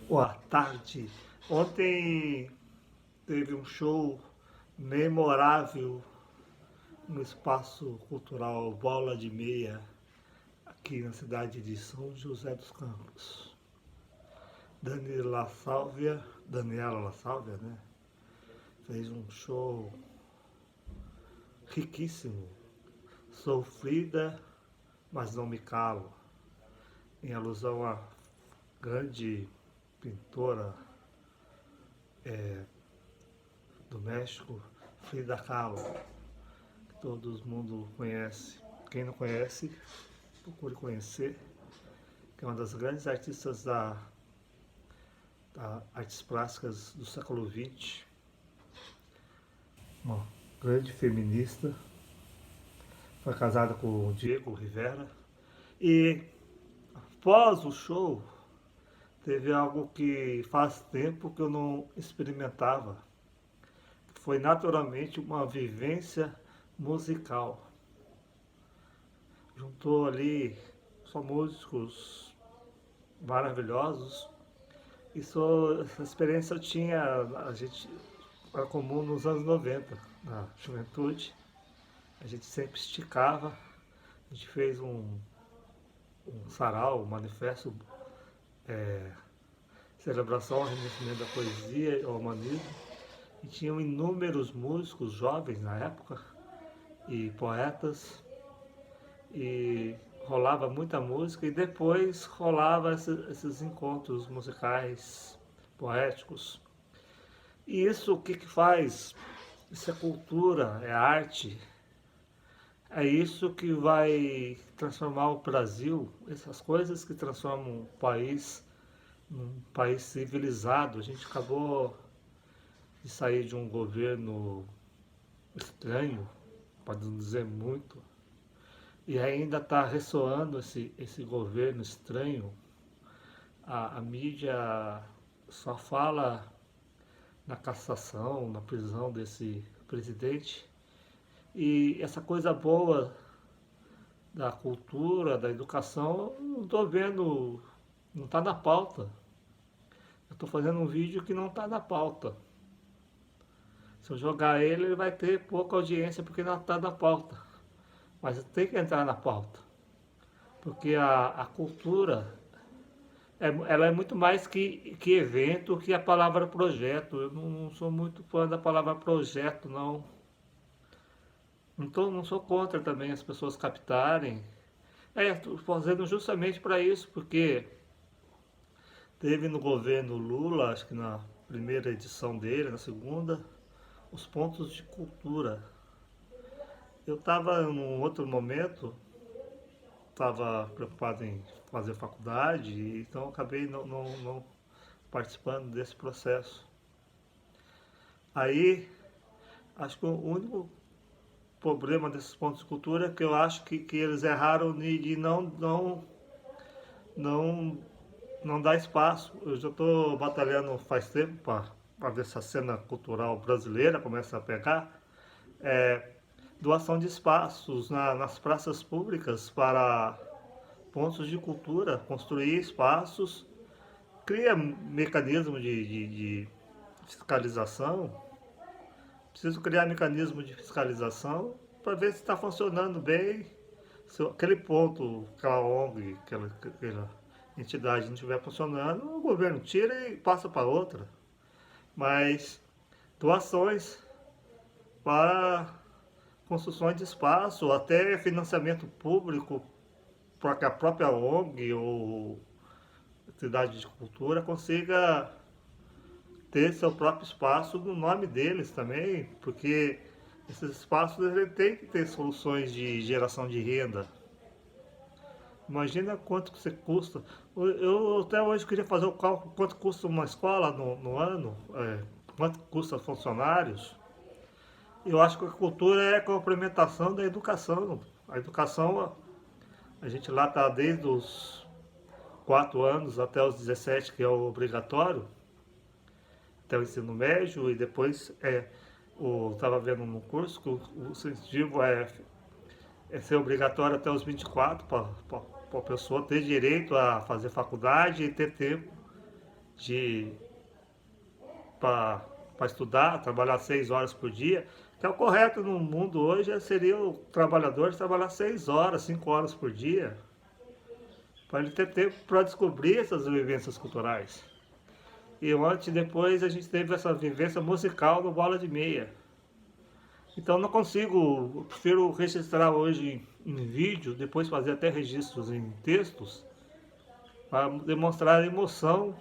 Boa tarde. Ontem teve um show memorável no Espaço Cultural Bola de Meia, aqui na cidade de São José dos Campos. Daniela La Sálvia, né? Fez um show riquíssimo. Sofrida, mas não me calo, em alusão à grande pintora do México, Frida Kahlo, que todo mundo conhece. Quem não conhece, procure conhecer, que é uma das grandes artistas da artes plásticas do século XX, uma grande feminista, foi casada com o Diego Rivera, e após o show teve algo que faz tempo que eu não experimentava. Foi naturalmente uma vivência musical. Juntou ali só músicos maravilhosos. Essa experiência eu tinha, a gente era comum nos anos 90, na juventude. A gente sempre esticava, a gente fez um sarau, um manifesto, celebração ao renascimento da poesia e ao humanismo. E tinham inúmeros músicos jovens na época e poetas, e rolava muita música, e depois rolava esses encontros musicais, poéticos. E isso o que faz? Isso é cultura, é arte, é isso que vai transformar o Brasil, essas coisas que transformam o país num país civilizado. A gente acabou de sair de um governo estranho, pode não dizer muito, e ainda está ressoando esse governo estranho. A mídia só fala na cassação, na prisão desse presidente, e essa coisa boa da cultura, da educação, eu não estou vendo, não está na pauta. Eu estou fazendo um vídeo que não está na pauta. Se eu jogar ele, ele vai ter pouca audiência porque não está na pauta. Mas tem que entrar na pauta. Porque a cultura, ela é muito mais que evento, que a palavra projeto. Eu não sou muito fã da palavra projeto, não. Então não sou contra também as pessoas captarem. Estou fazendo justamente para isso, porque teve no governo Lula, acho que na primeira edição dele, na segunda, os pontos de cultura. Eu estava num outro momento, estava preocupado em fazer faculdade, então acabei não participando desse processo. Aí, acho que o único problema desses pontos de cultura é que eu acho que eles erraram de não dar espaço. Eu já estou batalhando faz tempo para ver se a cena cultural brasileira começa a pegar. Doação de espaços nas praças públicas para pontos de cultura, construir espaços, cria mecanismo de fiscalização. Preciso criar mecanismo de fiscalização para ver se está funcionando bem. Se aquele ponto, aquela ONG, aquela entidade não estiver funcionando, o governo tira e passa para outra. Mas doações para construções de espaço, até financiamento público para que a própria ONG ou entidade de cultura consiga ter seu próprio espaço no nome deles também, porque esses espaços eles têm que ter soluções de geração de renda. Imagina quanto que você custa. Eu até hoje queria fazer o cálculo quanto custa uma escola no ano, quanto custa funcionários. Eu acho que a cultura é a complementação da educação. A educação, a gente lá está desde os 4 anos até os 17, que é o obrigatório, até o ensino médio, e depois estava vendo no curso que o incentivo é ser obrigatório até os 24 para a pessoa ter direito a fazer faculdade e ter tempo de para estudar, trabalhar 6 horas por dia, que é o correto no mundo hoje, seria o trabalhador trabalhar 6 horas, 5 horas por dia, para ele ter tempo para descobrir essas vivências culturais. E antes e depois a gente teve essa vivência musical no Bola de Meia. Então não consigo, eu prefiro registrar hoje em vídeo, depois fazer até registros em textos, para demonstrar a emoção,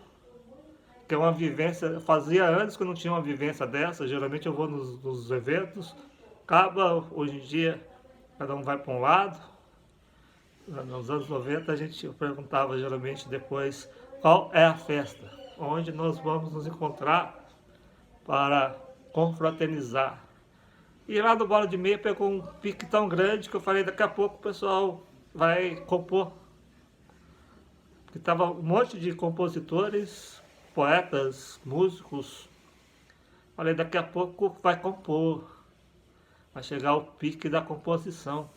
que é uma vivência. Eu fazia antes que eu não tinha uma vivência dessa, geralmente eu vou nos eventos, acaba hoje em dia, cada um vai para um lado. Nos anos 90 a gente perguntava geralmente depois qual é a festa, onde nós vamos nos encontrar para confraternizar. E lá do Bola de Meia pegou um pique tão grande que eu falei, daqui a pouco o pessoal vai compor. Porque tava um monte de compositores, poetas, músicos. Falei, daqui a pouco vai compor. Vai chegar o pique da composição.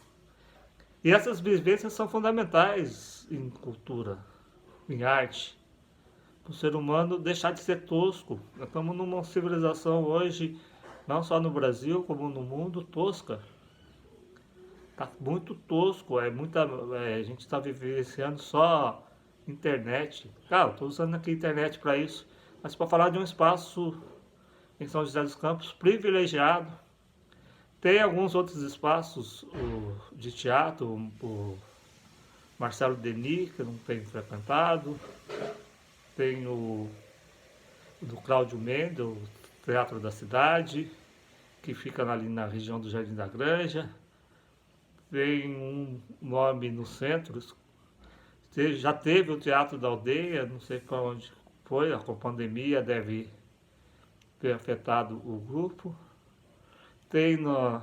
E essas vivências são fundamentais em cultura, em arte. Para o ser humano deixar de ser tosco. Nós estamos numa civilização hoje, não só no Brasil, como no mundo, tosca. Está muito tosco, a gente está vivenciando só internet. Claro, estou usando aqui a internet para isso, mas para falar de um espaço em São José dos Campos privilegiado. Tem alguns outros espaços de teatro, o Marcelo Denis, que eu não tenho frequentado. Tem o do Cláudio Mendes, o Teatro da Cidade, que fica ali na região do Jardim da Granja. Tem um nome no centro, já teve o Teatro da Aldeia, não sei para onde foi, a pandemia deve ter afetado o grupo. Tem na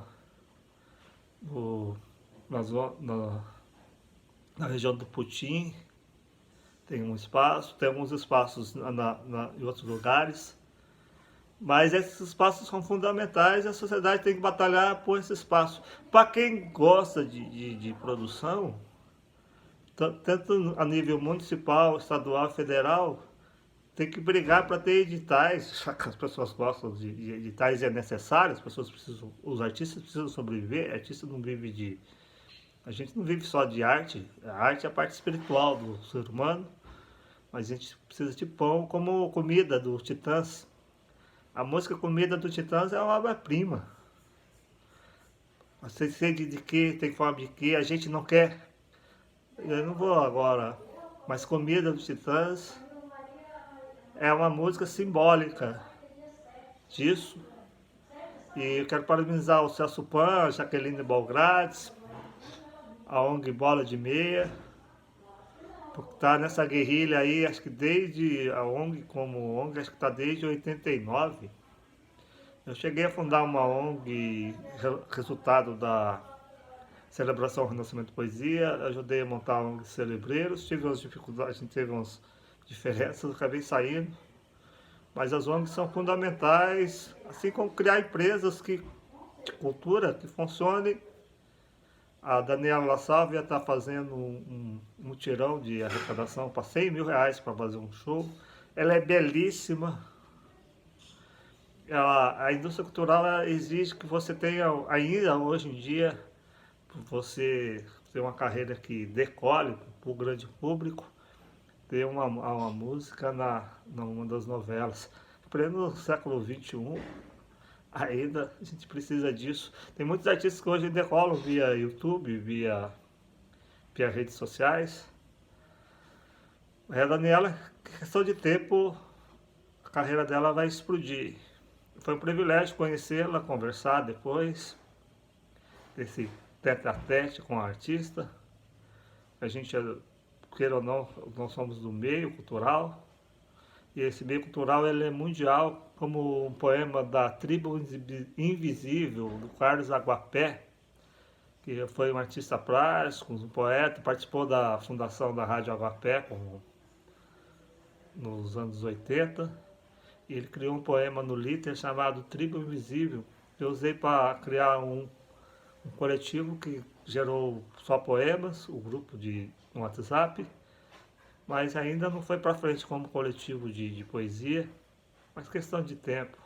região do Putim, tem um espaço, tem alguns espaços em outros lugares, mas esses espaços são fundamentais e a sociedade tem que batalhar por esse espaço. Para quem gosta de produção, tanto a nível municipal, estadual, federal, tem que brigar para ter editais, já que as pessoas gostam de editais e é necessário, os artistas precisam sobreviver, artista não vive a gente não vive só de arte, a arte é a parte espiritual do ser humano, mas a gente precisa de pão como comida do Titãs. A música Comida do Titãs é uma obra-prima. Você sede de que, tem fome de que, a gente não quer. Eu não vou agora, mas Comida do Titãs é uma música simbólica disso. E eu quero parabenizar o Celso Pan, a Jaqueline Balgrades, a ONG Bola de Meia, por estar nessa guerrilha aí, acho que desde a ONG, como ONG, acho que está desde 89. Eu cheguei a fundar uma ONG, resultado da celebração ao Renascimento Poesia, ajudei a montar a ONG Celebreiros, tive umas dificuldades, a gente teve umas diferenças, acabei saindo. Mas as ONGs são fundamentais, assim como criar empresas de cultura que funcionem. A Daniela La Sálvia está fazendo um mutirão de arrecadação para 100 mil reais para fazer um show. Ela é belíssima. A indústria cultural exige que você tenha, ainda hoje em dia, você ter uma carreira que decole para o grande público, ter uma música numa das novelas. No século XXI, ainda a gente precisa disso. Tem muitos artistas que hoje decolam via YouTube, via redes sociais. A Daniela, questão de tempo, a carreira dela vai explodir. Foi um privilégio conhecê-la, conversar depois, esse tete-a-tete com a artista. A gente, queira ou não, nós somos do meio cultural. E esse meio cultural ele é mundial, como um poema da Tribo Invisível, do Carlos Aguapé, que foi um artista plástico, um poeta, participou da fundação da Rádio Aguapé nos anos 80. E ele criou um poema no Liter chamado Tribo Invisível, que eu usei para criar um coletivo que gerou só poemas, o grupo no WhatsApp. mas ainda não foi para frente como coletivo de poesia, mas questão de tempo.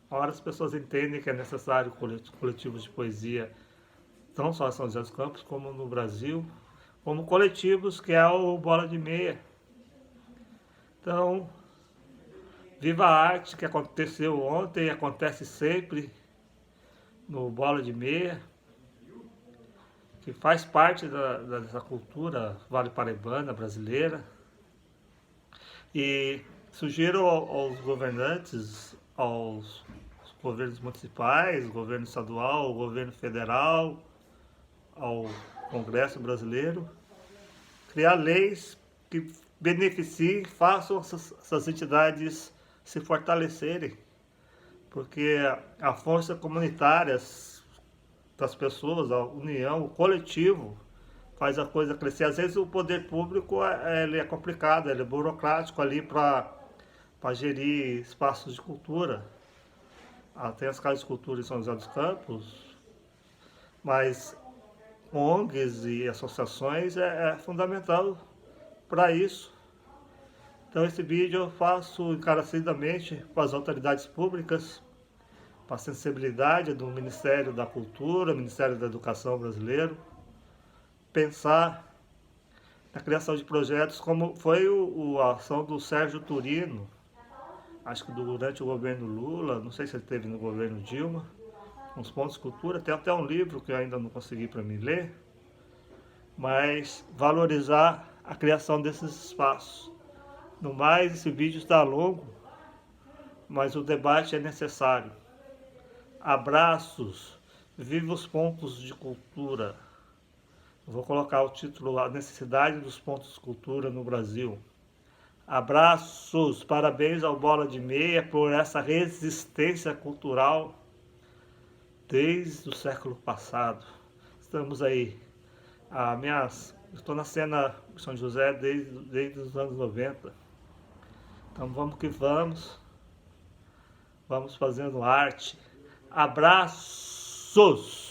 A hora as pessoas entendem que é necessário coletivos de poesia, não só em São José dos Campos, como no Brasil, como coletivos que é o Bola de Meia. Então, viva a arte que aconteceu ontem e acontece sempre no Bola de Meia, que faz parte dessa cultura vale-paraibana brasileira. E sugiro aos governantes, aos governos municipais, governo estadual, governo federal, ao Congresso brasileiro, criar leis que beneficiem, façam essas entidades se fortalecerem, porque a força comunitária das pessoas, a união, o coletivo, faz a coisa crescer. Às vezes o poder público ele é complicado, ele é burocrático ali para gerir espaços de cultura. Tem as casas de cultura em São José dos Campos, mas ONGs e associações é fundamental para isso. Então esse vídeo eu faço encarecidamente para as autoridades públicas, para a sensibilidade do Ministério da Cultura, Ministério da Educação brasileiro, pensar na criação de projetos como foi a ação do Sérgio Turino, acho que durante o governo Lula, não sei se ele teve no governo Dilma, uns pontos de cultura, tem até um livro que eu ainda não consegui para mim ler, mas valorizar a criação desses espaços. No mais, esse vídeo está longo, mas o debate é necessário. Abraços, viva os pontos de cultura. Vou colocar o título, A Necessidade dos Pontos de Cultura no Brasil. Abraços, parabéns ao Bola de Meia por essa resistência cultural desde o século passado. Estamos aí. Estou na cena de São José desde os anos 90. Então vamos que vamos. Vamos fazendo arte. Abraços!